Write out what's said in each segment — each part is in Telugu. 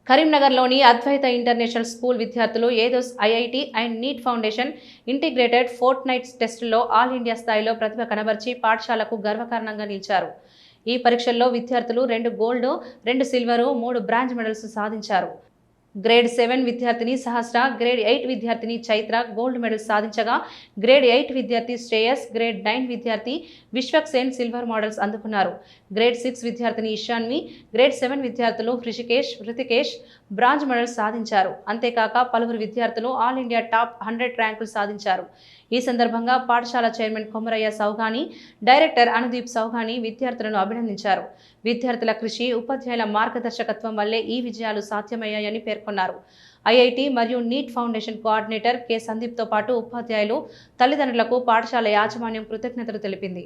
కరీంనగర్లోని అద్వైత ఇంటర్నేషనల్ స్కూల్ విద్యార్థులు ఏదోస్ IIT and NEET foundation integrated fortnights టెస్టుల్లో ఆల్ ఇండియా స్థాయిలో ప్రతిభ కనబర్చి పాఠశాలకు గర్వకారణంగా నిలిచారు. ఈ పరీక్షల్లో విద్యార్థులు 2 గోల్డ్, 2 సిల్వర్, 3 బ్రాంజ్ మెడల్స్ సాధించారు. గ్రేడ్ 7 విద్యార్థిని సహస్ర, గ్రేడ్ 8 విద్యార్థిని చైత్ర గోల్డ్ మెడల్ సాధించగా గ్రేడ్ 8 విద్యార్థి శ్రేయస్, గ్రేడ్ 9 విద్యార్థి విశ్వక్సేన్ సిల్వర్ మెడల్స్ అందుకున్నారు. గ్రేడ్ 6 విద్యార్థిని ఇషాన్వి, గ్రేడ్ 7 విద్యార్థులు హృతికేష్ బ్రాంజ్ మెడల్స్ సాధించారు. అంతేకాక పలువురు విద్యార్థులు ఆల్ ఇండియా టాప్ 100 ర్యాంకులు సాధించారు. ఈ సందర్భంగా పాఠశాల చైర్మన్ కొమరయ్య సౌగాని, డైరెక్టర్ అనుదీప్ సౌగాని విద్యార్థులను అభినందించారు. విద్యార్థుల కృషి, ఉపాధ్యాయుల మార్గదర్శకత్వం వల్లే ఈ విజయాలు సాధ్యమయ్యాయని పేర్కొన్నారు. ఐఐటి మరియు నీట్ ఫౌండేషన్ కోఆర్డినేటర్ కె సందీప్తో పాటు ఉపాధ్యాయులు, తల్లిదండ్రులకు పాఠశాల యాజమాన్యం కృతజ్ఞతలు తెలిపింది.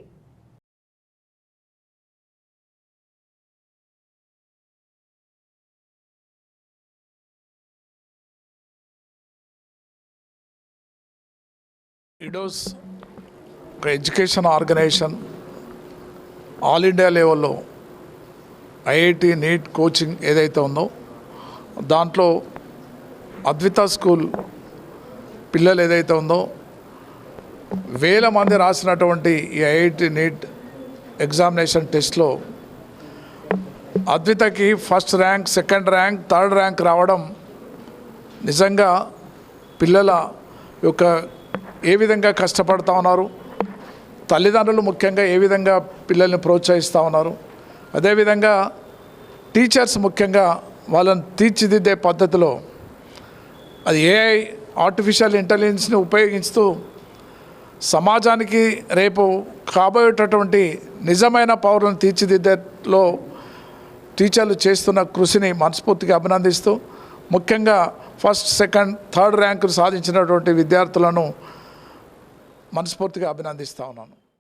ఇడోస్ ఒక ఎడ్యుకేషన్ ఆర్గనైజేషన్ ఆల్ ఇండియా లెవెల్లో ఐఐటి నీట్ కోచింగ్ ఏదైతే ఉందో దాంట్లో అద్విత స్కూల్ పిల్లలు ఏదైతే ఉందో వేల మంది రాసినటువంటి ఈ ఐఐటి నీట్ ఎగ్జామినేషన్ టెస్ట్లో అద్వితకి first rank, second rank, third rank రావడం నిజంగా పిల్లల యొక్క ఏ విధంగా కష్టపడుతూ ఉన్నారు, తల్లిదండ్రులు ముఖ్యంగా ఏ విధంగా పిల్లల్ని ప్రోత్సహిస్తూ ఉన్నారు, అదేవిధంగా టీచర్స్ ముఖ్యంగా వాళ్ళని తీర్చిదిద్దే పద్ధతిలో అది ఏఐ ఆర్టిఫిషియల్ ఇంటెలిజెన్స్ని ఉపయోగిస్తూ సమాజానికి రేపు కాబోయేటటువంటి నిజమైన పౌరులను తీర్చిదిద్దేలో టీచర్లు చేస్తున్న కృషిని మనస్ఫూర్తిగా అభినందిస్తూ ముఖ్యంగా ఫస్ట్, సెకండ్, థర్డ్ ర్యాంకులు సాధించినటువంటి విద్యార్థులను మనస్ఫూర్తిగా అభినందిస్తూ ఉన్నాను.